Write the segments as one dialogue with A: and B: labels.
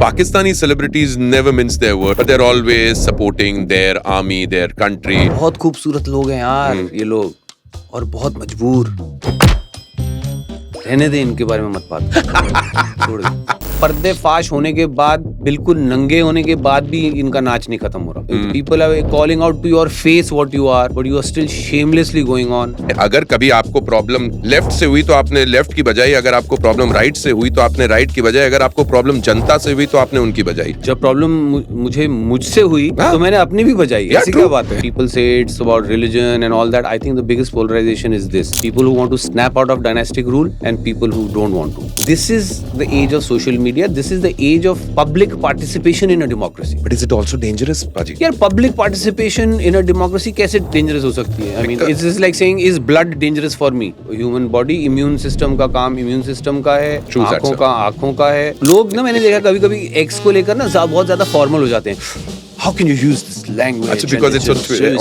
A: Pakistani celebrities never mince their word, but they're always supporting their army, their country.
B: बहुत खूबसूरत लोग हैं यार ये लोग, और बहुत मजबूर। रहने दे, इनके बारे में मत बात छोड़ दे। पर्दे फाश होने के बाद, बिल्कुल नंगे होने के बाद भी इनका नाच नहीं खत्म हो रहा। People are calling out to your face what you are, but you are still shamelessly going on.
A: अगर कभी आपको प्रॉब्लम लेफ्ट से हुई तो आपने लेफ्ट की बजाई, अगर आपको प्रॉब्लम राइट से हुई तो आपने राइट की बजाई, अगर आपको प्रॉब्लम जनता से हुई तो आपने उनकी बजाई।
B: जब प्रॉब्लम मुझे मुझसे हुई तो मैंने अपनी भी बजाई। ऐसी क्या बात है? People say it's about religion and all that. I think the biggest polarization is this: people who want to snap out of dynastic rule and people who don't want to. This is the age of social media. This is the age of public participation in a democracy.
A: But is it also dangerous, Paji?
B: यार public participation in a democracy कैसे dangerous हो सकती है? I mean, it's just like saying is blood dangerous for me? Human body, immune system का काम immune system का है, आँखों का है। लोग ना, मैंने देखा कभी-कभी X को लेकर ना बहुत ज़्यादा फॉर्मल हो जाते हैं। How can you use this language?
A: अच्छा, because it's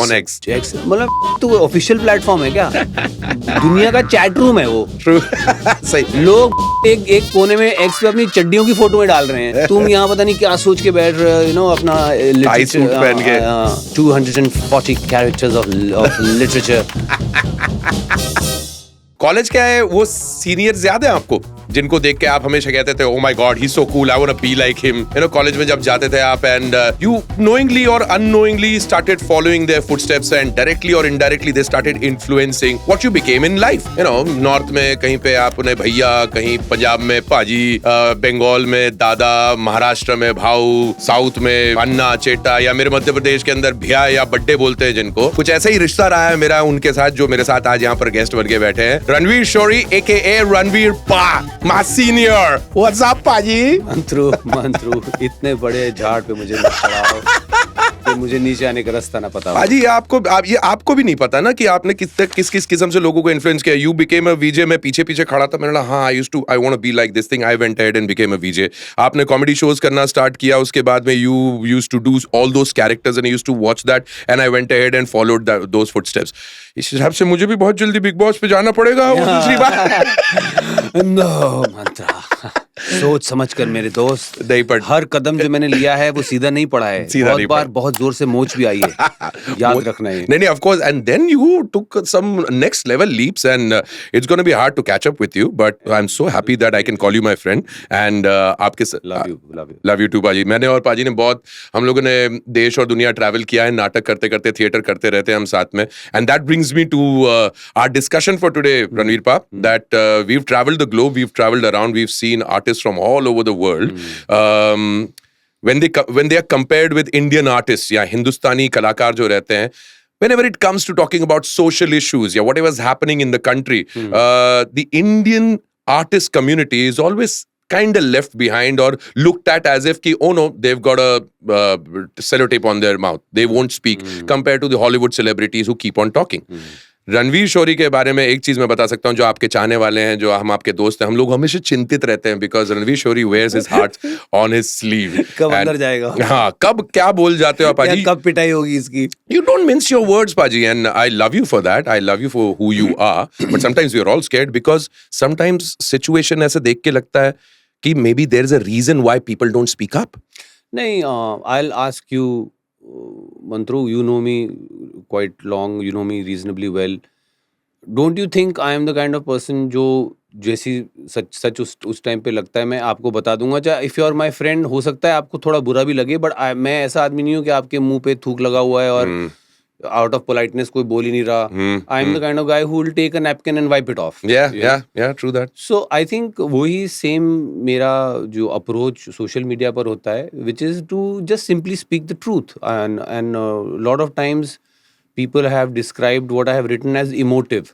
A: on X.
B: मतलब तो ऑफिशियल प्लेटफॉर्म है क्या? दुनिया का चैट रूम है वो।
A: True. सही।
B: लोग एक कोने में एक्स पे अपनी चड्डियों की फोटो में डाल रहे हैं, तुम यहाँ पता नहीं क्या सोच के बैठ रहे हो, यू नो, अपना
A: टाई सूट पहन के
B: 240 कैरेक्टर्स ऑफ लिटरेचर।
A: कॉलेज क्या है, वो सीनियर्स याद है आपको, जिनको देख के आप हमेशा कहते थे oh my God he is so cool, I want to be like him. You know, college में जब जाते थे आप एंड यू नोइंगली और unknowingly started following their footsteps and directly और indirectly they started influencing what you became in life. You know, north में कहीं पे आप उन्हें भैया, कहीं पंजाब में पाजी, बंगाल में दादा, महाराष्ट्र में भाऊ, साउथ में अन्ना चेटा, या मेरे मध्य प्रदेश के अंदर भैया या बड्डे बोलते हैं जिनको। कुछ ऐसा ही रिश्ता रहा है मेरा उनके साथ, जो मेरे साथ आज यहाँ पर गेस्ट बन के बैठे हैं। रणवीर शोरी AKA रणवीर पा, my senior. What's up, पाजी?
B: मंत्रू, इतने बड़े झाड़ पे मुझे मत चढ़ाओ कि मुझे नीचे आने का रास्ता ना पता हो।
A: पाजी, आपको भी नहीं पता ना कि आपने किस किस्म से लोगों को इन्फ्लुएंस किया। You became a VJ, मैं पीछे खड़ा था, मैंने कहा हाँ, I want to be like this thing. I went ahead and became a VJ. आपने कॉमेडी शोज करना स्टार्ट किया, उसके बाद में you used to do all those characters and I used to watch that and I went ahead and followed those footsteps. इस हिसाब से मुझे भी बहुत जल्दी बिग बॉस पे जाना पड़ेगा। वो दूसरी बात।
B: नो मंत्रा, सोच समझ कर मेरे दोस्त।
A: नहीं, पर
B: हर कदम जो मैंने लिया है वो सीधा नहीं पड़ा है, बहुत बार बहुत जोर से मोच भी आई है, याद रखना है।
A: नहीं, of course, and then you took some next level leaps and it's going to be hard to catch up with you, but I'm so happy that I can call you my friend and आपके love you too पाजी। मैंने और पाजी ने बहुत, हम लोगों ने देश और दुनिया ट्रैवल किया है, नाटक करते करते, थिएटर करते रहते हैं हम साथ में, and that brings me to our discussion for today, Ranveer Pa, that we've traveled the globe, we've traveled around, we've seen artists from all over the world. When they are compared with Indian artists या हिंदुस्तानी कलाकार जो रहते हैं, whenever it comes to talking about social issues या whatever is happening in the country, the Indian artist community is always kind of left behind or looked at as if ki, oh no, they've got a sellotape on their mouth, they won't speak, compared to the Hollywood celebrities who keep on talking. Ranveer शोरी के बारे में एक चीज मैं बता सकता हूँ, जो आपके चाहने वाले हैं, जो हम आपके दोस्त हैं, हम लोग हमेशा चिंतित रहते हैं because Ranveer Shorey wears his heart on his sleeve.
B: कब अंदर जाएगा?
A: हाँ, कब क्या बोल जाते हो पाजी?
B: कब पिटाई होगी इसकी?
A: You don't mince your words, पाजी, and I love you for that. I love you for who you are. But sometimes we are all scared because sometimes situation ऐसे देख के लगता है कि maybe there is a reason why people don't speak up.
B: नहीं, I'll ask you, Mantru, you know me quite long, you know me reasonably well. Don't you think I am the kind of person जो जैसी सच उस time पे लगता है मैं आपको बता दूंगा। चाहे if you are my friend, हो सकता है आपको थोड़ा बुरा भी लगे, बट मैं ऐसा आदमी नहीं हूँ कि आपके मुंह पे थूक लगा हुआ है और आउट ऑफ पोलाइटनेस कोई बोल ही नहीं रहा। I am the kind of guy who will take a napkin and wipe it off.
A: Yeah, true that.
B: So I think वही सेम मेरा जो अप्रोच सोशल मीडिया पर होता है, which is to just simply speak the truth, and lot of times people have described what I have written as emotive,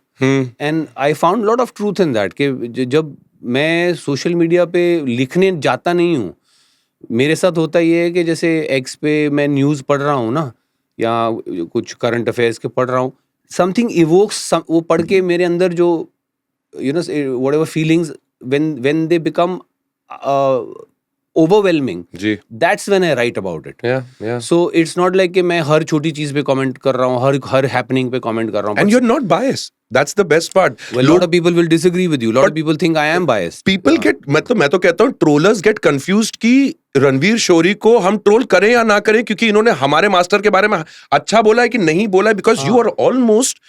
B: and I found lot of truth in that, कि जब मैं social media पे लिखने जाता नहीं हूँ, मेरे साथ होता ये है कि जैसे एक्स पे मैं न्यूज़ पढ़ रहा हूँ ना, या कुछ करंट अफेयर्स के पढ़ रहा हूँ, समथिंग इवोक्स, वो पढ़ के मेरे अंदर जो you know whatever feelings, when they become overwhelming,
A: जी
B: that's when I write about it.
A: yeah
B: So it's not like कि मैं हर छोटी चीज पे comment कर रहा हूँ, हर happening पे comment कर रहा हूँ.
A: and
B: But
A: you're not biased, that's the best part.
B: well, a lot of people will disagree with you. A lot of people think I am biased.
A: People get मतलब मैं तो कहता हूँ ट्रोलर्स गेट कंफ्यूज्ड कि रणवीर शोरी को हम troll करें या ना करें क्योंकि इन्होंने हमारे मास्टर के बारे में अच्छा बोला है कि नहीं बोला है, बिकॉज यू आर ऑलमोस्ट,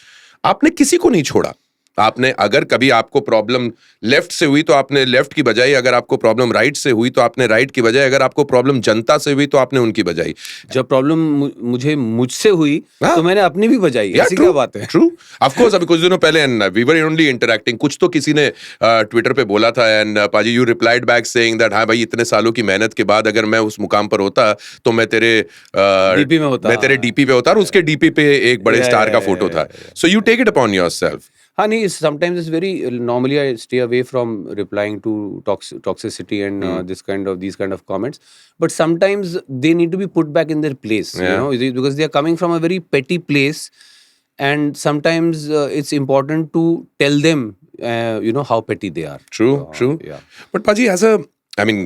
A: आपने किसी को नहीं छोड़ा. आपने अगर कभी आपको प्रॉब्लम लेफ्ट से हुई तो आपने लेफ्ट की बजाई, अगर आपको प्रॉब्लम राइट से हुई तो आपने राइट की बजाय, अगर आपको प्रॉब्लम जनता से हुई तो आपने उनकी बजाई.
B: जब प्रॉब्लम मुझे मुझसे हुई तो मैंने अपनी भी बजाई. ऐसी क्या बात है?
A: True of course. अभी कुछ दिनों पहले and we were only interacting, कुछ तो किसी ने ट्विटर पे बोला था एंड पाजी you replied back saying that हाँ भाई इतने सालों की मेहनत के बाद अगर मैं उस मुकाम पर होता तो मैं तेरे
B: डीपी में होता,
A: मैं तेरे डीपी पे होता और उसके डीपी पे एक बड़े स्टार का फोटो था. So you take it upon yourself.
B: हाँ नहीं, sometimes it's very normally I stay away from replying to toxicity and these kind of comments, but sometimes they need to be put back in their place, you know, because they are coming from a very petty place, and sometimes it's important to tell them you know how petty they are.
A: True.
B: Yeah.
A: But Paji, I mean,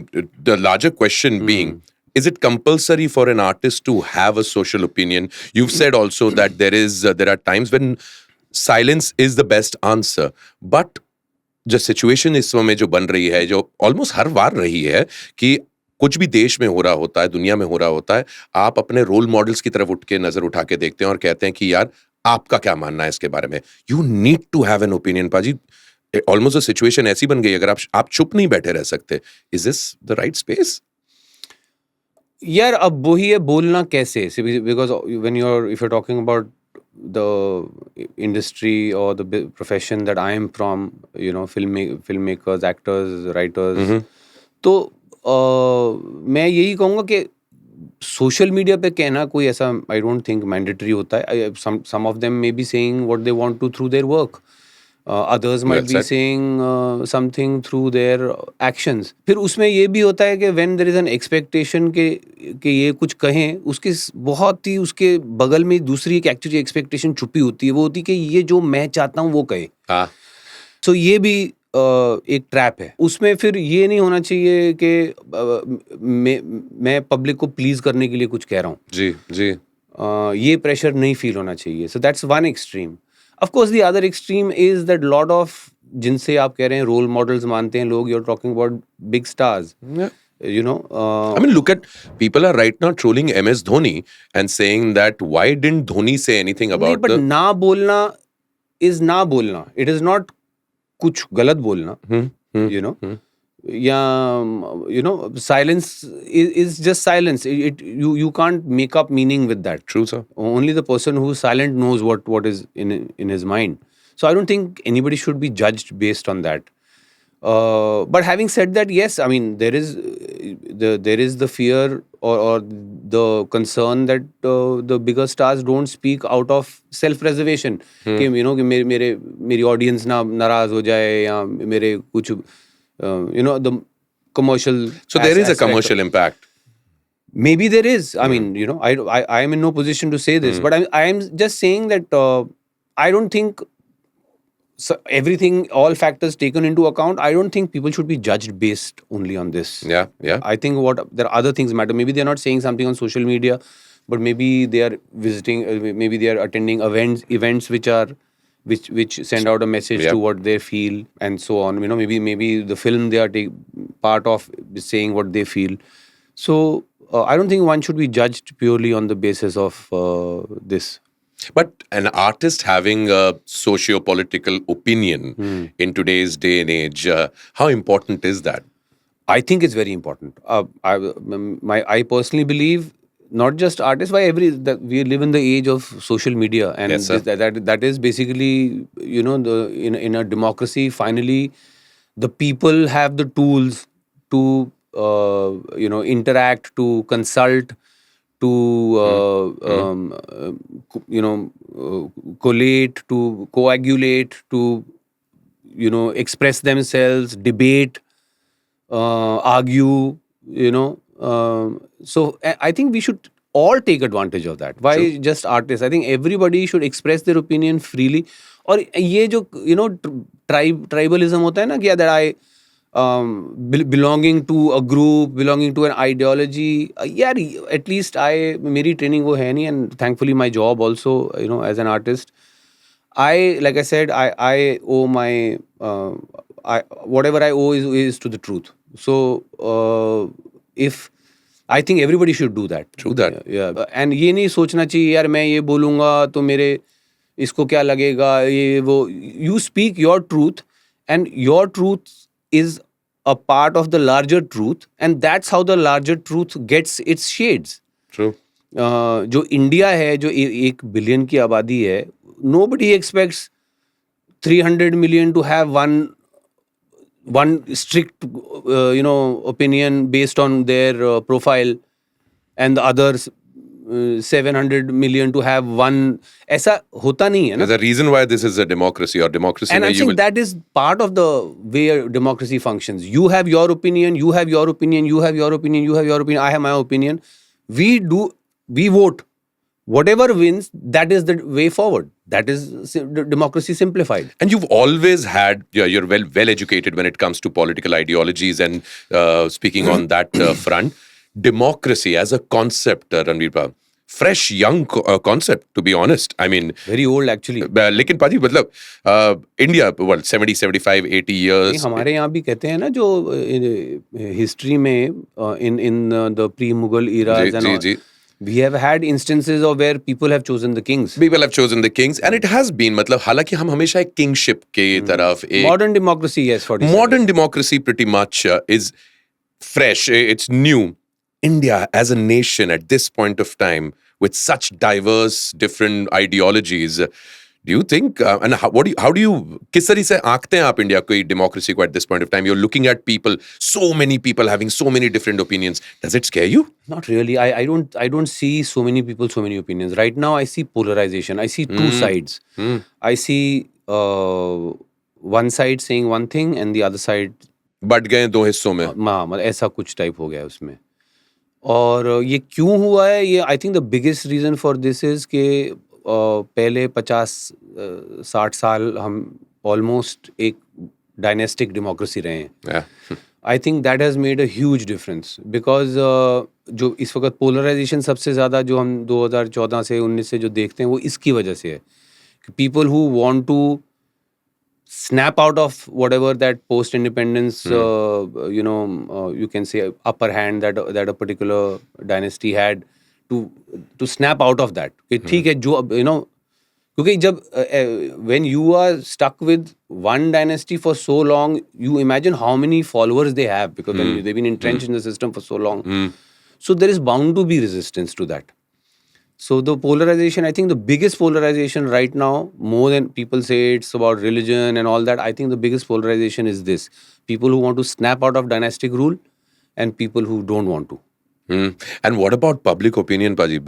A: the larger question being, is it compulsory for an artist to have a social opinion? You've said also that there are times when silence is the best answer, but जो situation इस समय जो बन रही है, जो almost हर बार रही है कि कुछ भी देश में हो रहा होता है, दुनिया में हो रहा होता है, आप अपने रोल मॉडल्स की तरफ उठ के नजर उठा के देखते हैं और कहते हैं कि यार आपका क्या मानना है इसके बारे में. You need to have an opinion. पाजी, ऑलमोस्ट अ सिचुएशन ऐसी बन गई, अगर आप चुप नहीं बैठे रह सकते. Is this the right space?
B: यार अब वही है, बोलना कैसे, because when if you are talking about the industry or the profession that I am from, you know, filmmakers, actors, writers, तो मैं यही कहूँगा कि सोशल मीडिया पे कहना कोई ऐसा आई डोंट थिंक मैंडेटरी होता है. some of them may be saying what they want to through their work. Others might be saying something through their actions. फिर उसमें ये भी होता है कि when there is an expectation कि ये कुछ कहें, उसके बहुत ही उसके बगल में दूसरी एक एक्चुअली एक्सपेक्टेशन छुपी होती है. वो होती है कि ये जो मैं चाहता हूँ वो कहे. So ये भी एक ट्रैप है. उसमें फिर ये नहीं होना चाहिए कि मैं पब्लिक को प्लीज करने के लिए कुछ कह रहा हूँ.
A: जी.
B: ये प्रेशर नहीं फील होना चाहिए. So that's one extreme. Of course, the other extreme is that lot of जिनसे आप कह रहे हैं रोल मॉडल्स मानते हैं लोग, you're talking about big stars.
A: Yeah.
B: You know,
A: I mean, look at people are right now trolling MS Dhoni and saying that why didn't Dhoni say anything about
B: but ना बोलना is ना बोलना. It is not कुछ गलत बोलना. You know, या you know, silence is just silence. You can't make up meaning with that.
A: True, sir.
B: Only the person who's silent knows what is in his mind. So I don't think anybody should be judged based on that. But having said that, yes, I mean there is the fear or the concern that the bigger stars don't speak out of self-preservation. कि you know कि मेरी audience ना नाराज हो जाए या मेरे कुछ you know the commercial.
A: So there is a commercial impact.
B: Maybe there is. I mean, you know, I am in no position to say this, but I am just saying that I don't think. So everything, all factors taken into account, I don't think people should be judged based only on this.
A: Yeah.
B: I think there are other things matter. Maybe they're not saying something on social media, but maybe they are visiting, maybe they are attending events which send out a message to what they feel and so on. You know, maybe the film they are part of is saying what they feel. So I don't think one should be judged purely on the basis of this.
A: But an artist having a socio-political opinion in today's day and age, how important is that?
B: I think it's very important. I personally believe not just artists, that we live in the age of social media, and
A: Yes, sir.
B: that is basically, you know, in a democracy, finally, the people have the tools to you know, interact, to consult, to you know, collate, to coagulate, to, you know, express themselves, debate, argue, you know. So I think we should all take advantage of that. Why just artists? I think everybody should express their opinion freely. और ये जो, you know, tribalism होता है ना कि that belonging to a group, belonging to an ideology. यार at least मेरी training वो है नहीं, and thankfully my job also, you know, as an artist, like I said, I owe my whatever I owe is to the truth. So if I think everybody should do that.
A: True that.
B: Yeah. And ये नहीं सोचना चाहिए यार मैं ये बोलूँगा तो मेरे इसको क्या लगेगा, ये वो. You speak your truth, and your truth is a part of the larger truth, and that's how the larger truth gets its shades.
A: True.
B: जो इंडिया है, जो 1 बिलियन की आबादी है, nobody expects 300 million to have one strict opinion based on their profile, and the others 700 million to have one. ऐसा होता नहीं है ना.
A: There's a reason why this is a democracy, or democracy.
B: And I think that is part of the way a democracy functions. You have your opinion, you have your opinion, you have your opinion, you have your opinion, I have my opinion. We vote. Whatever wins, that is the way forward. That is democracy simplified.
A: And you've always had, you're well educated when it comes to political ideologies, and speaking on that front, democracy as a concept, Ranveer Bhai, fresh, young concept, to be honest. I mean,
B: very old actually.
A: लेकिन पाजी मतलब India 70, 75, 80 years.
B: हमारे यहाँ भी कहते हैं ना, जो हिस्ट्री में in the pre-Mughal eras and all, we have had instances of where people have chosen the kings.
A: People have chosen the kings, and it has been, मतलब हालांकि हम हमेशा एक kingship के तरफ एक
B: modern democracy, yes, 47.
A: Modern democracy pretty much is fresh, it's new. India as a nation at this point of time with such diverse different ideologies, do you think and how do you किस तरह से आंकते हैं आप India को democracy को at this point of time? You're looking at people, so many people having so many different opinions. Does it scare you?
B: Not really. I don't see so many people, so many opinions. Right now I see polarization. I see two sides. I see one side saying one thing and the other side
A: but गए दो हिस्सों में.
B: मतलब ऐसा कुछ type हो गया है उसमें. और ये क्यों हुआ है, ये I think the biggest reason for this is कि पहले 50-60 साल हम ऑलमोस्ट एक डायनेस्टिक डेमोक्रेसी रहे हैं. I think that has made a huge difference, because जो इस वक्त पोलराइजेशन सबसे ज़्यादा जो हम 2014 से 19 से जो देखते हैं वो इसकी वजह से है कि people who want to snap out of whatever that post-independence, you can say upper hand that a particular dynasty had, to snap out of that. ठीक है, जो क्योंकि जब when you are stuck with one dynasty for so long, you imagine how many followers they have, because they've been entrenched in the system for so long. So there is bound to be resistance to that. So the polarization, I think the biggest polarization right now, more than people say it's about religion and all that, I think the biggest polarization is this. People who want to snap out of dynastic rule and people who don't want to.
A: And what about public opinion, Paji?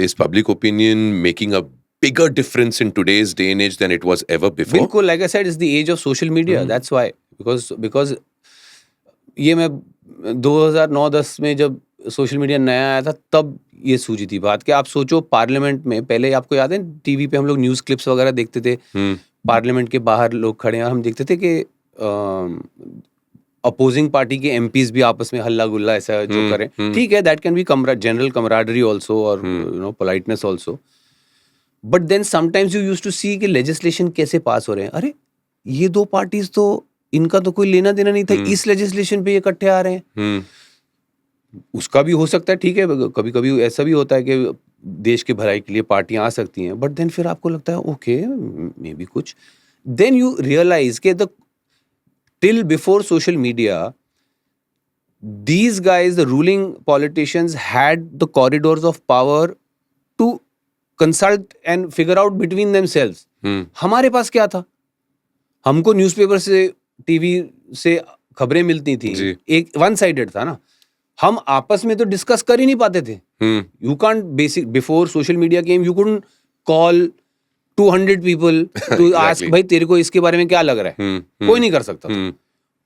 A: Is public opinion making a bigger difference in today's day and age than it was ever before?
B: Bilkul, like I said, it's the age of social media. That's why. Because ये मैं 2009-10 में जब social media नया आया था तब ये सूझी थी बात कि आप सोचो पार्लियामेंट में, पहले आपको याद है टीवी पे हम लोग न्यूज़ क्लिप्स वगैरह देखते थे, पार्लियामेंट के बाहर लोग खड़े हैं, हम देखते थे कि अपोजिंग पार्टी के एमपीज भी आपस में हल्ला गुल्ला ऐसा जो करें. ठीक है, that can be general camaraderie also, और politeness also. But then sometimes you used to see कि लेजिस्लेशन कैसे पास हो रहे हैं. अरे ये दो पार्टीज तो इनका तो कोई लेना देना नहीं था, इस लेजिस्लेशन पे ये इकट्ठे आ रहे हैं. उसका भी हो सकता है, ठीक है, कभी कभी ऐसा भी होता है कि देश की भलाई के लिए पार्टियां आ सकती हैं, बट देन फिर आपको लगता है ओके मे बी कुछ, देन यू रियलाइज के the till before social media these guys, the ruling politicians, had the corridors of power to consult and figure out between themselves. हमारे पास क्या था, हमको न्यूज़पेपर से टीवी से खबरें मिलती थी, एक वन साइडेड था ना, हम आपस में तो डिस्कस कर ही नहीं पाते थे. You can't basic before social media came, you couldn't call 200 people to ask भाई तेरे को इसके बारे में क्या लग रहा है, कोई नहीं कर सकता था.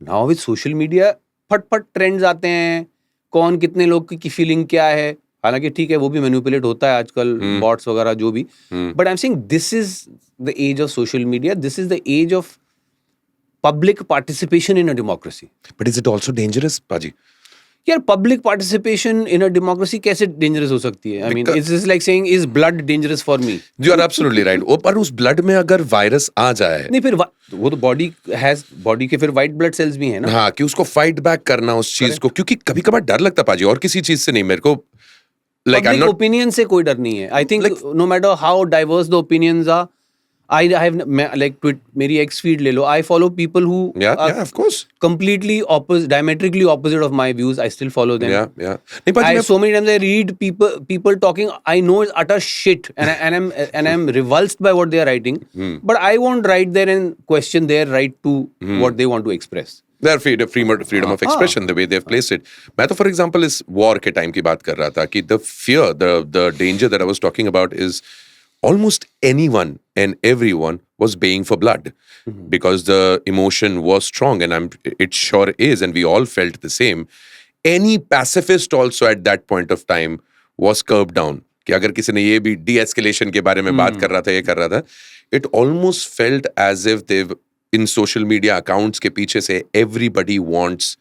B: नाउ विद सोशल मीडिया फटफट ट्रेंड्स आते हैं, कौन कितने लोग की फीलिंग क्या है, हालांकि ठीक है वो भी मैनिपुलेट होता है आजकल, बॉट्स वगैरह जो भी, but I am saying this is the age of social media, this is the age of public participation in a democracy.
A: But is it also dangerous, Paji?
B: यार public participation in a democracy कैसे dangerous हो सकती है? I mean
A: Because-
B: it's is like saying is blood dangerous for me?
A: You are absolutely right. पर उस blood में अगर virus आ जाए,
B: नहीं, फिर वो तो बॉडी के फिर वाइट ब्लड सेल्स भी हैं ना.
A: हाँ, कि उसको फाइट बैक करना उस चीज को, क्योंकि कभी कभार डर लगता है पाजी, और किसी चीज से नहीं, मेरे को like I am
B: public
A: not
B: opinion से कोई डर नहीं है. I think no matter how diverse the opinions are, I have like मेरी एक्स फीड ले लो, आई फॉलो पीपल हु
A: या of course
B: completely opposite, diametrically opposite of my views. I still follow them.
A: या नहीं पाजी,
B: So many times I read people talking, I know it's utter shit, and I'm revulsed by what they are writing. But I won't write there and question their right to what they want to express.
A: their freedom of expression, the way they've placed it. मैं तो for example इस war के time की बात कर रहा था कि the fear, the danger that I was talking about is almost anyone and everyone was baying for blood because the emotion was strong, and it sure is, and we all felt the same. Any pacifist also at that point of time was curbed down. कि अगर किसी ने ये भी de-escalation के बारे में बात कर रहा था, ये कर रहा था, it almost felt as if they've in social media accounts के पीछे से everybody wants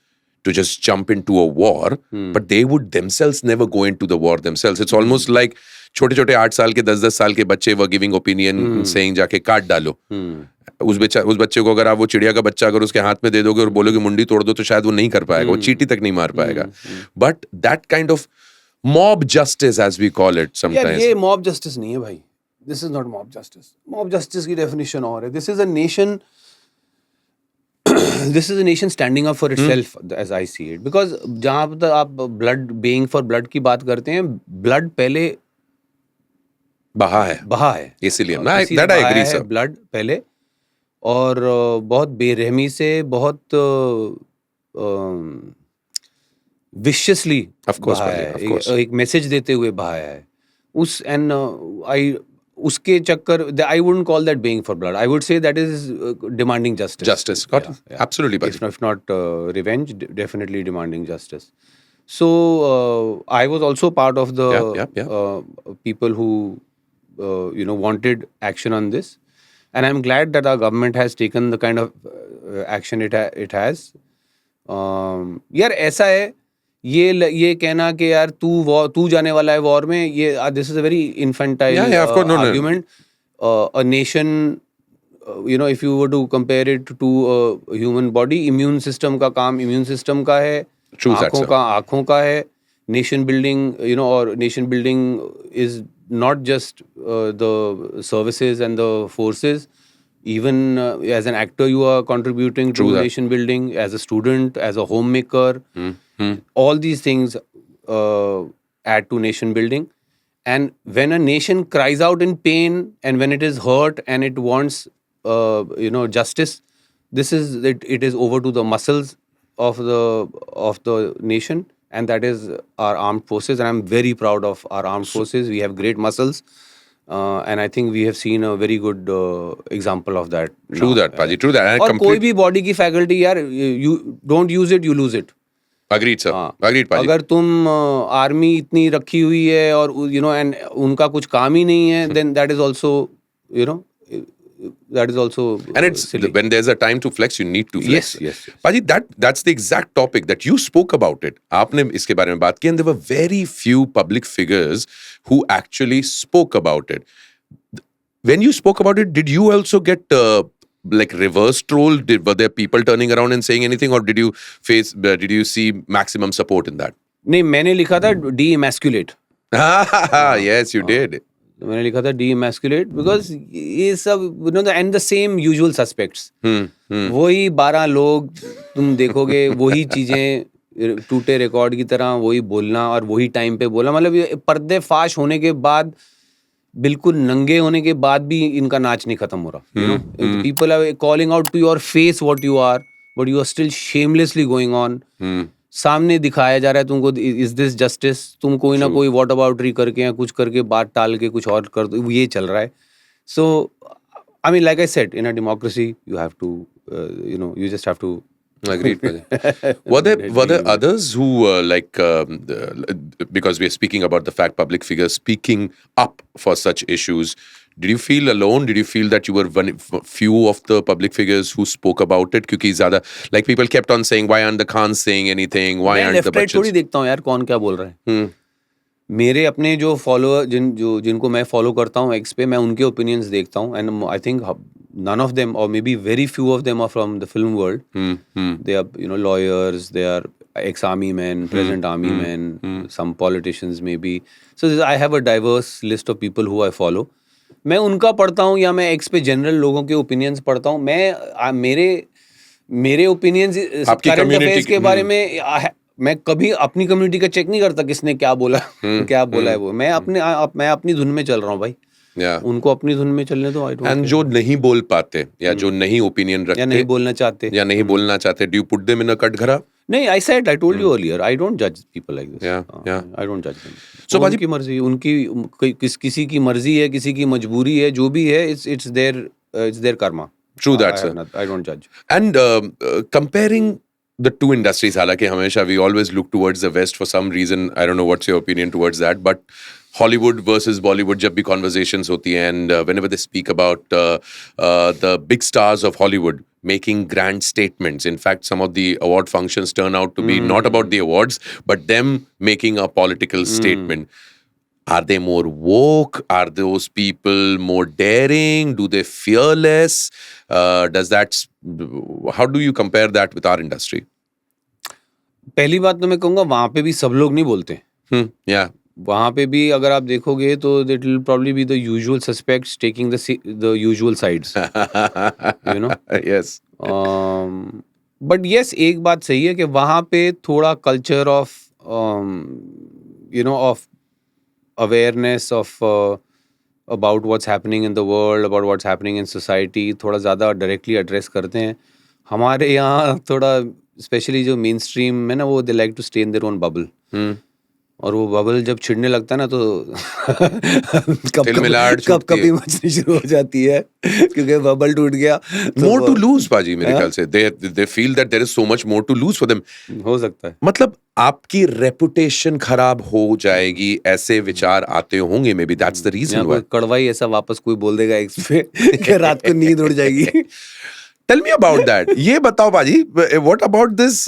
A: to just jump into a war, but they would themselves never go into the war themselves. It's almost like छोटे छोटे 8 साल के 10 साल के बच्चे were giving opinion saying जाके काट डालो. उस बच्चे को अगर आप वो चिड़िया का बच्चा अगर उसके हाथ में दे दोगे और बोलोगे मुंडी तोड़ दो, तो शायद वो नहीं कर पाएगा, वो चींटी तक नहीं मार पाएगा. But that kind of mob justice, as we call it
B: यार
A: sometimes.
B: ये मॉब जस्टिस नहीं है भाई. This is not mob justice. Mob justice की definition और है. This is a nation. This is a nation standing up for itself, as I see it. Because जहाँ पर आप blood baying for blood की बात करते हैं, blood पहले
A: बहा है इसीलिए ना, that I agree sir.
B: Blood पहले, और बहुत बेरहमी से, बहुत विशियसली बहाया है, एक मैसेज देते हुए बहाया है उस, एंड उसके चक्कर, I wouldn't call that being for blood, I would say that is demanding justice.
A: Got it. Absolutely, Paji.
B: If not revenge, definitely demanding justice. So I was also part of the people who wanted action on this, and I'm glad that our government has taken the kind of action it has. यार ऐसा है, ये कहना कि यार तू जाने वाला है वॉर में, ये this is a very infantile
A: of course, no.
B: argument. A nation, if you were to compare it to a human body, immune system का काम immune system का है, आँखों का है. Nation building, or nation building is not just the services and the forces. Even as an actor, you are contributing to nation building. As a student, as a homemaker, all these things add to nation building. And when a nation cries out in pain, and when it is hurt and it wants, justice, it is over to the muscles of the nation, and that is our armed forces. And I'm very proud of our armed forces. We have great muscles. And I think we have seen a very good example of that.
A: True that, Paji. True that.
B: और कोई भी body की faculty यार, you don't use it, you lose it.
A: Agreed, sir. Agreed, Paji.
B: अगर तुम army इतनी रखी हुई है और and उनका कुछ काम ही नहीं है, then that is also, that is also
A: and it's
B: silly.
A: when there's a time to flex, you need to flex.
B: Yes.
A: Paji, that's the exact topic that you spoke about it. आपने इसके बारे में बात की, and there were very few public figures who actually spoke about it. When you spoke about it, did you also get like reverse troll? Were there people turning around and saying anything, or did you see maximum support in that?
B: नहीं, मैंने लिखा था de-emasculate.
A: Yes, you did.
B: मैंने लिखा था de-emasculate because ये सब and the same usual suspects. वही 12 लोग तुम देखोगे, वही चीजें टूटे रिकॉर्ड की तरह, वही बोलना और वही टाइम पे बोलना. मतलब पर्दे फाश होने के बाद, बिल्कुल नंगे होने के बाद भी इनका नाच नहीं खत्म हो रहा. People are calling out to your face what you are, but you are still shamelessly going on. सामने दिखाया जा रहा है तुमको, इज दिस जस्टिस? तुम कोई ना कोई वॉट अबाउटरी करके या कुछ करके बात टाल के कुछ और कर दो, ये चल रहा है. So I mean, like I said, in a democracy you have to, you just have to.
A: Agreed. Were there others who because we are speaking about the fact public figures speaking up for such issues, Did you feel alone? Did you feel that you were one few of the public figures who spoke about it? क्योंकि ज़्यादा like people kept on saying, why aren't the Khans saying anything? Why
B: मैं
A: aren't the
B: left right थोड़ी
A: Bachchans?
B: देखता हूँ यार, कौन क्या बोल रहा है। मेरे अपने जो फॉलोअर जिनको मैं फॉलो करता हूँ एक्स पे, मैं उनके ओपिनियंस देखता हूँ, and I think none of them or maybe very few of them are from the film world. They are, you know, lawyers, they are ex-army men, present army men, some politicians maybe. So I have a diverse list of people who I follow. मैं उनका पढ़ता हूँ या मैं x पे general लोगों के opinions पढ़ता हूँ। मेरे ओपिनियंस
A: आपकी
B: करंट
A: community
B: अफेयर्स के बारे में मैं कभी अपनी कम्युनिटी का चेक नहीं करता किसने क्या बोला क्या बोला है वो। मैं अपनी धुन में चल रहा हूँ भाई।
A: Yeah.
B: उनको अपनी धुन में चलने दो। आई डोंट
A: And जो नहीं बोल पाते या जो नहीं ओपिनियन
B: या
A: रखते
B: नहीं बोलना चाहते
A: या नहीं बोलना चाहते, do you put them in a कटघरा?
B: नहीं, I told you earlier, I don't जज people like this.
A: Yeah.
B: I don't जज देम।
A: So, बाजी-
B: उनकी मर्जी, किसी की मर्जी है, किसी की मजबूरी है, जो भी है, it's their karma.
A: True that, sir.
B: I don't जज।
A: And comparing the two industries, हालांकि हमेशा we always look towards the West for some reason. I don't know what's your opinion towards that, but Hollywood versus Bollywood, जब भी conversations होती हैं, and whenever they speak about the big stars of Hollywood making grand statements. In fact, some of the award functions turn out to be not about the awards, but them making a political statement. Are they more woke? Are those people more daring? Do they fear less? How do you compare that with our industry?
B: पहली बात तो मैं कहूँगा, वहाँ पे भी सब लोग नहीं बोलते।
A: Yeah.
B: वहाँ पे भी अगर आप देखोगे तो it will probably be the usual suspects taking the usual sides, you know.
A: Yes.
B: But yes, एक बात सही है कि वहाँ पे थोड़ा culture of you know of awareness of about what's happening in the world, about what's happening in society, थोड़ा ज़्यादा डायरेक्टली एड्रेस करते हैं। हमारे यहाँ थोड़ा स्पेशली जो मेन स्ट्रीम है ना, वो they like to stay in their own bubble. और वो बबल जब छिड़ने लगता है ना, तो कभी मचनी शुरू हो जाती है क्योंकि बबल टूट गया।
A: More to lose, पाजी, मेरे ख्याल से they feel that there is so much more to lose for them.
B: हो सकता है।
A: मतलब आपकी रेपुटेशन खराब हो जाएगी, ऐसे विचार आते होंगे, maybe that's the reason why.
B: कड़वाई ऐसा वापस कोई बोल देगा एक्स पे कि रात को नींद उड़ जाएगी।
A: Tell me about that. ये बताओ पाजी, what about this,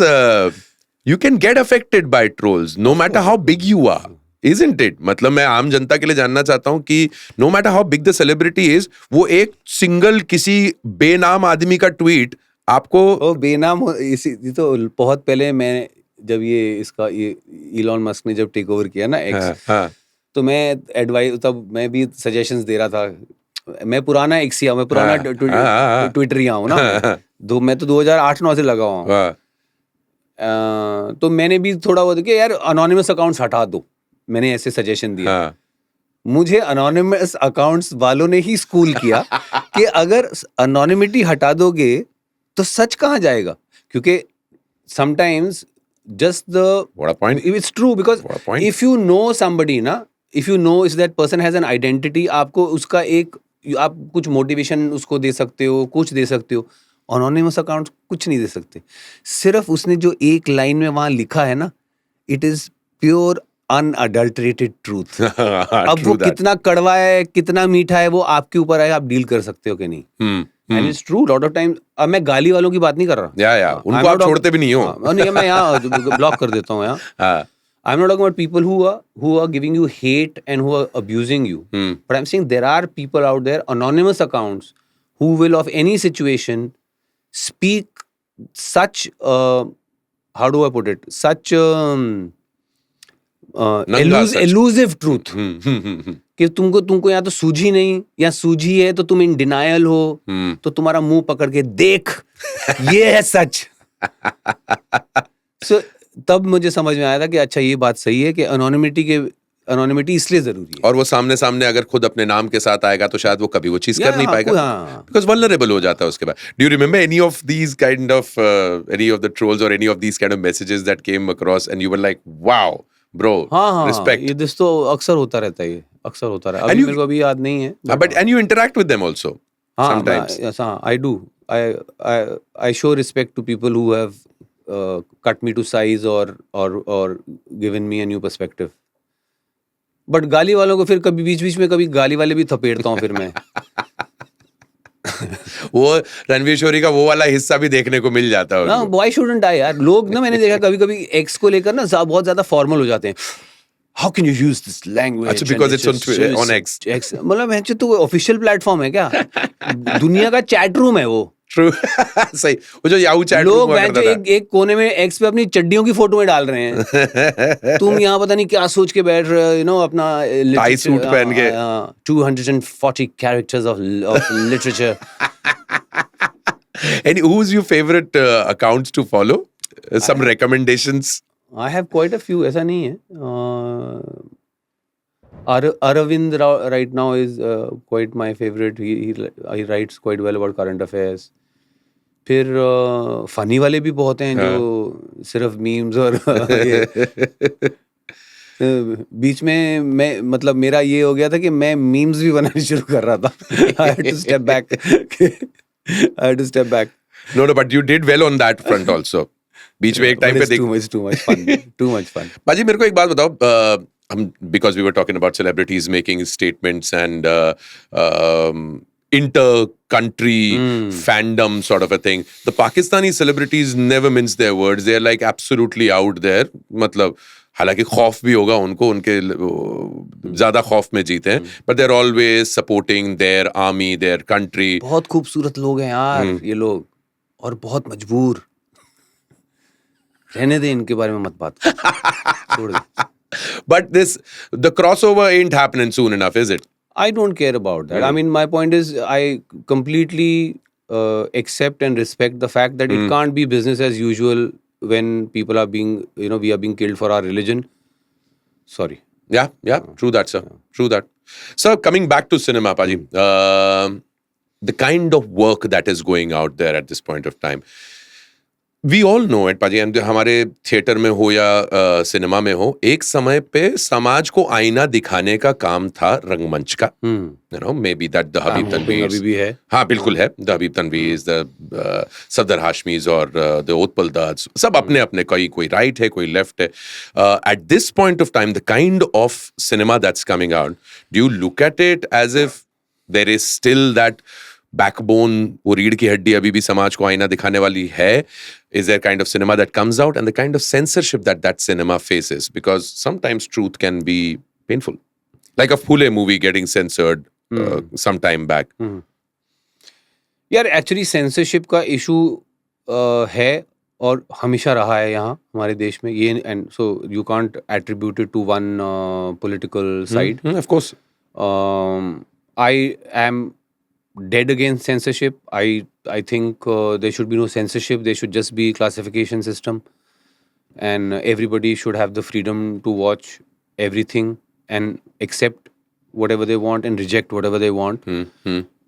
A: you can get affected by trolls no matter how big you are, isn't it? मतलब मैं आम जनता के लिए जानना चाहता हूँ कि no matter how big the celebrity is, वो एक सिंगल किसी बेनाम आदमी का ट्वीट आपको
B: ओ बेनाम ये तो बहुत पहले, मैं जब ये इलॉन मस्क ने जब टेक ओवर किया ना एक्स, तो मैं एडवाइस, तब मैं भी सजेशंस दे रहा था। मैं पुराना एक्सिया, मैं पुराना ट्विटरिया हूँ ना। मैं तो 2008-9 से लगा हुआ। तो मैंने भी थोड़ा वो देखिए यार, अनोनिमस अकाउंट्स हटा दो, मैंने ऐसे सजेशन दिया। मुझे अनोनिमस अकाउंट्स वालों ने ही स्कूल किया कि अगर अनोनिमिटी हटा दोगे तो सच कहाँ जाएगा, क्योंकि sometimes just the it's true, because if you know somebody ना, if you know if that person has an identity, आपको उसका आप कुछ मोटिवेशन उसको दे सकते हो, कुछ दे सकते हो। अनोनिमस अकाउंट कुछ नहीं दे सकते। सिर्फ उसने जो एक लाइन में वहां लिखा है ना, it is pure unadulterated truth. अब वो कितना कड़वा है, कितना मीठा है, वो आपके ऊपर है, आप डील कर सकते हो कि नहीं। And it's true lot of time. अब मैं गाली वालों की बात नहीं कर रहा,
A: उनको आप छोड़ते भी नहीं हो।
B: नहीं, मैं यहाँ ब्लॉक कर देता हूँ यहाँ। I'm not talking about people who are giving you hate and who are abusing you. But I'm saying there are people out there, anonymous accounts, who will of any situation speak such how do I put it, such elusive truth कि तुमको या तो सूझी नहीं, या सूझी है तो तुम इन डिनायल हो, तो तुम्हारा मुंह पकड़ के देख, ये है सच। So तब मुझे समझ में आया था कि अच्छा, ये बात सही है कि अनोनिमिटी इसलिए जरूरी है।
A: और वो सामने सामने अगर खुद अपने नाम के साथ आएगा तो शायद वो कभी वो चीज कर नहीं पाएगा, बिकॉज वल्नरेबल हो जाता है उसके बाद। Do you remember any of these kind of any of the trolls और any of these kind of messages that came across and you were like wow bro, respect?
B: ये दिस तो अक्सर होता रहता है, ये अक्सर होता रहा। अभी मेरे को अभी याद नहीं है,
A: but and you interact with them also sometimes?
B: हाँ, I do. I show respect to people who have cut me to size or given me a new perspective. But गाली वालों को फिर कभी बीच बीच में कभी गाली वाले भी थपेड़ता हूँ फिर मैं.
A: वो रणवीर शोरी का वो वाला हिस्सा भी देखने को मिल जाता है
B: ना,
A: उनको.
B: व्हाई शुडंट आई यार. लोग ना, मैंने देखा कभी कभी एक्स को लेकर ना बहुत ज्यादा फॉर्मल हो जाते हैं. How can you use this language?
A: अच्छा, because it's on X.
B: मतलब है तो ऑफिशियल प्लेटफॉर्म है क्या? दुनिया का चैट रूम है वो.
A: True. सही. वो जो याहू चैट
B: लोग एक कोने में एक्स पे अपनी चड्डियों की फोटो में डाल रहे हैं. तुम यहाँ पता नहीं क्या सोच के बैठ रहे हो, यू नो, अपना
A: टाई सूट पहन के
B: 240 characters of literature.
A: And who's your favorite accounts to follow? Some recommendations?
B: I have quite a few. ऐसा नहीं है. Aravind Rao right now is quite my favorite. He writes quite well about current affairs. फिर funny वाले भी बहुत हैं जो सिर्फ मीम्स और बीच में मैं, मतलब मेरा ये हो गया था कि मैं मीम्स भी बनाने शुरू कर रहा था. I had to step back.
A: No, but you did well on that front also. बीच में एक टाइम पे
B: too much fun.
A: बाजी मेरे को एक बात बताओ, हम because we were talking about celebrities making statements and inter-country fandom sort of a thing. The Pakistani celebrities never mince their words. They're like absolutely out there. मतलब हालांकि खौफ भी होगा उनको, उनके ज्यादा खौफ में जीते हैं, but they're always supporting their army, their country.
B: बहुत खूबसूरत लोग हैं यार ये लोग, और बहुत मजबूर. रहने दे, इनके बारे में मत बात छोड़ दे.
A: But the crossover ain't happening soon enough, is it?
B: I don't care about that. I mean, my point is, I completely accept and respect the fact that it can't be business as usual when people are being, you know, we are being killed for our religion. Sorry.
A: Yeah, true that, sir. True that. So, coming back to cinema, Paji, the kind of work that is going out there at this point of time, we all know it, Paji, and हमारे theatre में हो या cinema में हो, एक समय पे समाज को आईना दिखाने का काम था रंगमंच का. You know, maybe that the Habib Tanveer
B: अभी भी है.
A: हाँ बिल्कुल है. The Habib Tanveer, the Sardar Hashmis और the Utpal Dats, सब अपने अपने, कोई right है, कोई left है. At this point of time, the kind of cinema that's coming out, do you look at it as if there is still that backbone, वो रीढ़ की हड्डी अभी भी समाज को आईना दिखाने वाली है? Is there kind of cinema that comes out and the kind of censorship that cinema faces? Because sometimes truth can be painful. Like a Phule movie getting censored some time back.
B: यार actually censorship का issue है और हमेशा रहा है यहाँ हमारे देश में ये, and so you can't attribute it to one political side.
A: Of course.
B: I am dead against censorship. I think there should be no censorship. There should just be classification system, and everybody should have the freedom to watch everything and accept whatever they want and reject whatever they want,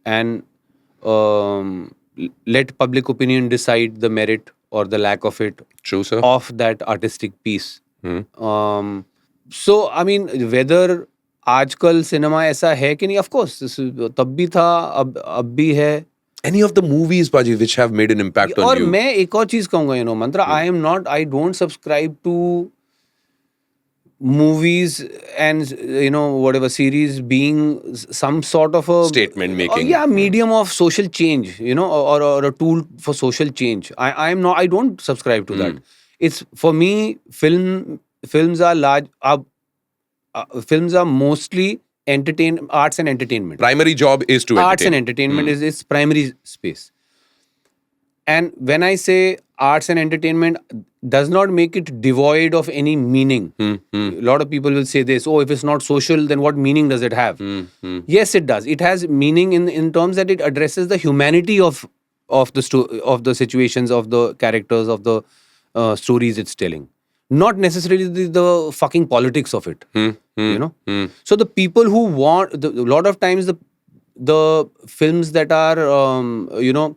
B: and let public opinion decide the merit or the lack of it.
A: True, sir.
B: Of that artistic piece. So I mean, whether आजकल cinema ऐसा है कि नहीं, of course तब भी था, अब भी है.
A: Any of the movies, Paji, which have made an impact on
B: और
A: you?
B: मैं एक और चीज कहूंगा, you know Mantra, I don't subscribe to movies and you know whatever series being some sort of a
A: Statement making.
B: Medium of social change, you know, or a tool for social change. I don't subscribe to that. It's, for me, films are large. Films are mostly arts and entertainment.
A: Primary job is to entertain.
B: Arts and entertainment is its primary space. And when I say arts and entertainment, does not make it devoid of any meaning. A lot of people will say this, oh, if it's not social, then what meaning does it have? Yes, it does. It has meaning in terms that it addresses the humanity of the situations, of the characters, of the stories it's telling. Not necessarily the fucking politics of it, you know. So the people who want, a lot of times the films that are, you know,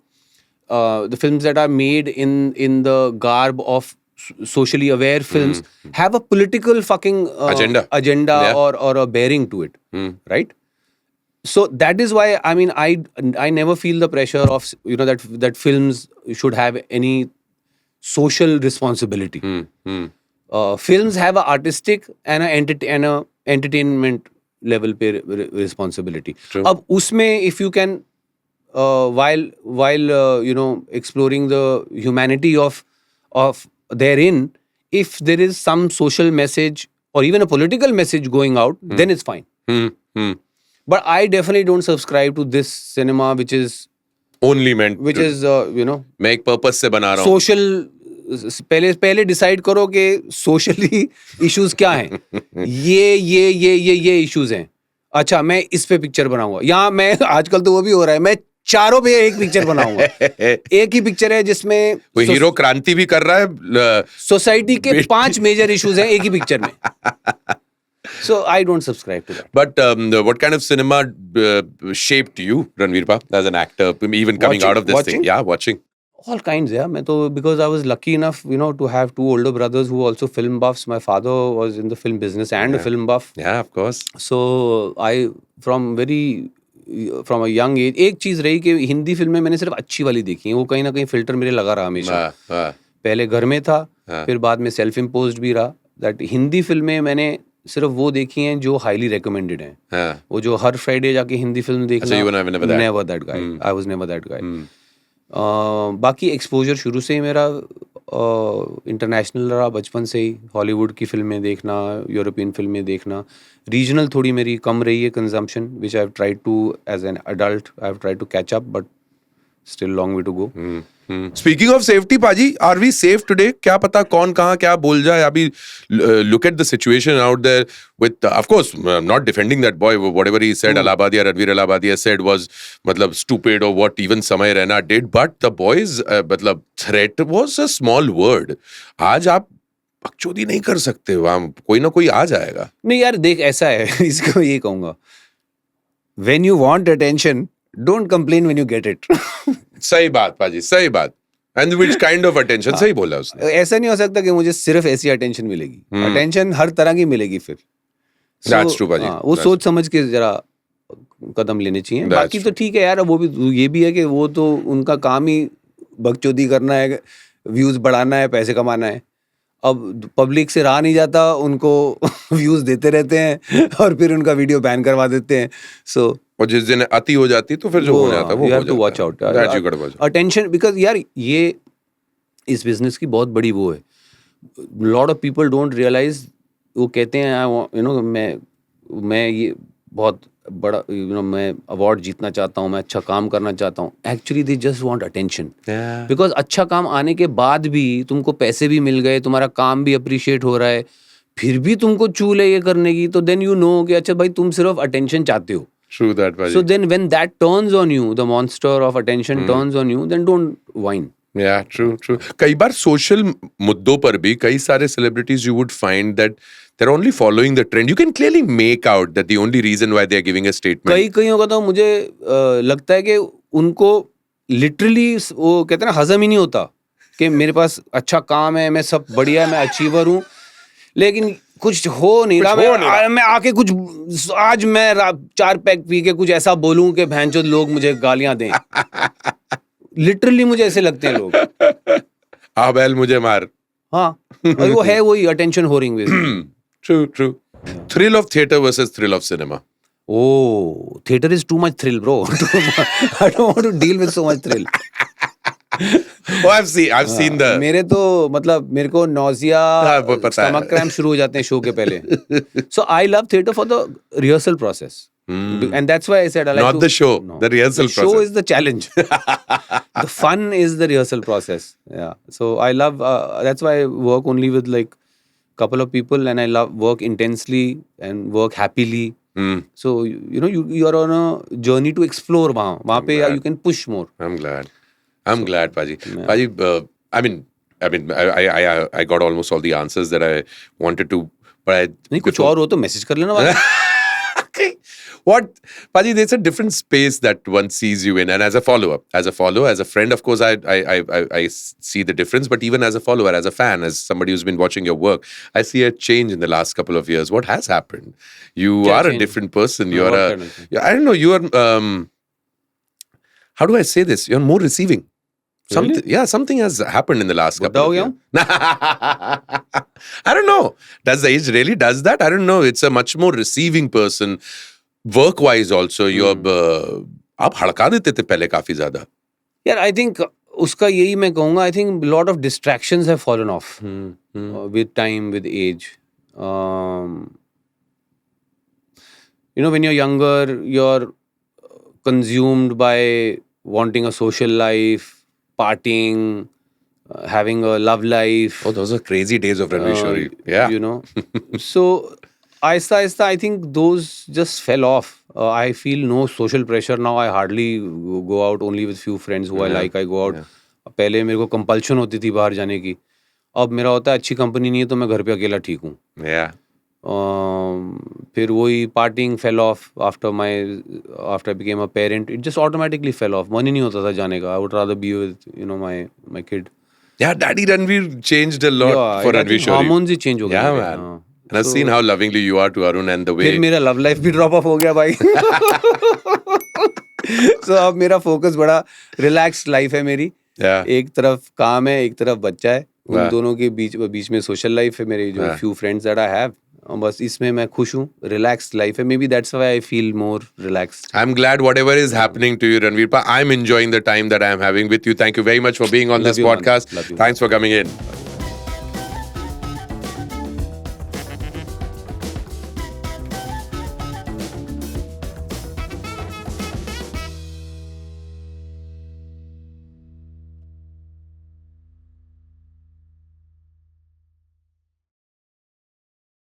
B: the films that are made in the garb of socially aware films have a political fucking agenda or a bearing to it, right? So that is why, I mean, I never feel the pressure of, you know, that films should have any social responsibility. Films have an artistic and a entertainment level पे responsibility.
A: True.
B: अब उसमें if you can while you know exploring the humanity of therein, if there is some social message or even a political message going out, then it's fine. But I definitely don't subscribe to this cinema which is
A: Only meant
B: you know
A: मैं एक purpose से बना रहा हूँ.
B: Social. पहले decide करो कि socially issues क्या हैं. ये इश्यूज हैं. अच्छा, मैं इस पे पिक्चर बनाऊंगा. यहाँ मैं आजकल तो वो भी हो रहा है, मैं चारों पे एक पिक्चर बनाऊंगा. एक ही पिक्चर है जिसमें
A: कोई हीरो क्रांति भी कर रहा है.
B: सोसाइटी के 5 मेजर इश्यूज हैं एक ही पिक्चर में. So I don't subscribe to that.
A: But what kind of cinema shaped you, Ranveer Pa, as an actor, even coming out of this thing? Yeah, watching.
B: All kinds, yeah. मैं तो because I was lucky enough, you know, to have 2 older brothers who were also film buffs. My father was in the film business and a film buff.
A: Yeah, of course.
B: So I from a young age, एक चीज रही कि हिंदी फिल्में मैंने सिर्फ अच्छी वाली देखी हैं. वो कहीं ना कहीं फिल्टर मेरे लगा रहा हमेशा. पहले घर में था, फिर बाद में सेल्फ इम्पोज्ड भी रहा. दैट हिंदी फिल्में मैंने सिर्फ वो देखी हैं जो हाईली रिकमेंडेड हैं. वो जो हर फ्राइडे जाके हिंदी फिल्म देखना, never that guy. I was never that guy. बाकी एक्सपोजर शुरू से ही मेरा इंटरनेशनल रहा. बचपन से ही हॉलीवुड की फिल्में देखना, यूरोपियन फिल्में देखना. रीजनल थोड़ी मेरी कम रही है consumption, which I have tried to as an adult. I have tried to catch up, but still long way to go.
A: Speaking of safety, Paji, are we safe today? क्या पता कौन कहाँ क्या बोल जाए. अभी look at the situation out there with, of course, not defending that boy. Whatever he said, Allahabadia, Ranveer Allahabadia said was मतलब stupid or what even Samay Raina did. But the boys, मतलब threat was a small word. आज आप बकचोदी नहीं कर सकते. वहाँ कोई ना कोई आ जाएगा.
B: नहीं यार, देख ऐसा है. इसको ये कहूँगा, when you want attention, don't complain when you get it.
A: सही बात पाजी, सही बात. And which kind of attention? सही बोला उसने.
B: ऐसा नहीं हो सकता कि मुझे सिर्फ ऐसी अटेंशन मिलेगी. अटेंशन हर तरह की मिलेगी फिर.
A: That's true पाजी.
B: वो सोच समझ के जरा कदम लेने चाहिए. बाकी तो ठीक है यार. वो भी ये भी है कि वो तो उनका काम ही बकचोदी करना है, व्यूज बढ़ाना है, पैसे कमाना है. अब पब्लिक से रहा नहीं जाता, उनको व्यूज देते रहते हैं और फिर उनका वीडियो बैन करवा देते हैं. सो
A: और जिस दिन अति हो जाती तो फिर जो हो जाता वो
B: you have to watch out. Attention, because यार ये इस बिजनेस की बहुत बड़ी वो है. Lot of people don't realize. वो कहते हैं you know मैं ये बहुत बड़ा you know मैं अवार्ड जीतना चाहता हूँ, मैं अच्छा काम करना चाहता हूँ. Actually they just want attention. Because अच्छा काम आने के बाद भी तुमको पैसे भी मिल गए, तुम्हारा काम भी अप्रिशिएट हो रहा है, फिर भी तुमको चूल है ये करने की, तो then you know कि अच्छा भाई तुम सिर्फ attention चाहते हो.
A: True that, Paji.
B: So then when that turns on you, the monster of attention turns on you, then don't whine.
A: Yeah, true, true. कई बार सोशल मुद्दों पर भी कई सारे celebrities you would find that they're only following the trend. You can clearly make out that the only reason why they're giving a statement.
B: कई होगा तो मुझे लगता है कि उनको literally वो कहते हैं ना, हजम ही नहीं होता कि मेरे पास अच्छा काम है, मैं सब बढ़िया है, मैं अचीवर हूँ, लेकिन कुछ हो नहीं रहा. मैं आके कुछ आज मैं 4 पैक पी के कुछ ऐसा बोलूं कि भैंचोद लोग मुझे गालियां दें. लिटरली मुझे ऐसे लगते हैं लोग.
A: बैल मुझे मार.
B: हाँ, और वो है वही attention होरिंग with.
A: True, true. Thrill of theater versus thrill of cinema.
B: Oh, theater is too much thrill, bro. I don't want to deal with so much thrill.
A: Oh, I've seen the.
B: मेरे तो मतलब मेरे को nausea, stomach cramp शुरू हो जाते हैं show के पहले. So I love theater for the rehearsal process. And that's why I said I like
A: Not the show, the rehearsal process.
B: The show is the challenge. The fun is the rehearsal process. Yeah. So I love, that's why I work only with like couple of people, and I love work intensely and work happily. So, you know, you are on a journey to explore वहाँ पे you can push more.
A: I'm glad, Paji. Yeah. Paji, I got almost all the answers that I wanted to, but I...
B: नहीं, कुछ और हो तो message कर लेना बाद.
A: What, Paji, there's a different space that one sees you in, and as a follower, as a friend, of course, I see the difference, but even as a follower, as a fan, as somebody who's been watching your work, I see a change in the last couple of years. What has happened? You are a different person. You are I don't know, you are, how do I say this? You're more receiving. Something, yeah, something has happened in the last
B: बुड्ढा
A: couple
B: हो
A: of
B: गया
A: years. I don't know. Does the age really does that? I don't know. It's a much more receiving person. Work-wise also, you're आप हड़का देते थे पहले काफी ज्यादा.
B: यार आई थिंक उसका यही मैं कहूँगा, I think lot of distractions have fallen off with time, with age. You know, when you're younger, you're consumed by wanting a social life, partying, having a love life.
A: Oh, those are crazy days of Ranveer Shori. Yeah.
B: You know, so aista, I think those just fell off. I feel no social pressure now. I hardly go out, only with few friends who I like. I go out. पहले मेरे को compulsion होती थी बाहर जाने की. अब मेरा होता है अच्छी कंपनी नहीं है तो मैं घर पे अकेला ठीक हूँ.
A: Yeah.
B: फिर वही partying fell off after I became a parent. It just automatically fell off. मन ही नहीं होता था जाने का. I would rather be with my kid.
A: Yeah, Daddy Ranveer changed a lot for Ranveer Shori.
B: Hormones ही चेंज हो गए.
A: Yeah, man. And I've seen how lovingly you are to Arun and the way.
B: फिर मेरा love life भी drop of हो गया भाई. So अब मेरा फोकस बड़ा रिलैक्स्ड लाइफ है मेरी.
A: Yeah.
B: एक तरफ काम है, एक तरफ बच्चा है. उन दोनों के बीच में सोशल लाइफ है मेरे, जो few friends that I have. बस इसमें मैं खुश हूँ. रिलैक्स्ड लाइफ है. May be that's why I feel more relaxed.
A: I'm glad whatever is happening to you, Ranveer Pa, I'm enjoying the time that I'm having with you. Thank you very much for being on
B: Love
A: this
B: you, man.
A: podcast.
B: Love you.
A: Thanks for coming in.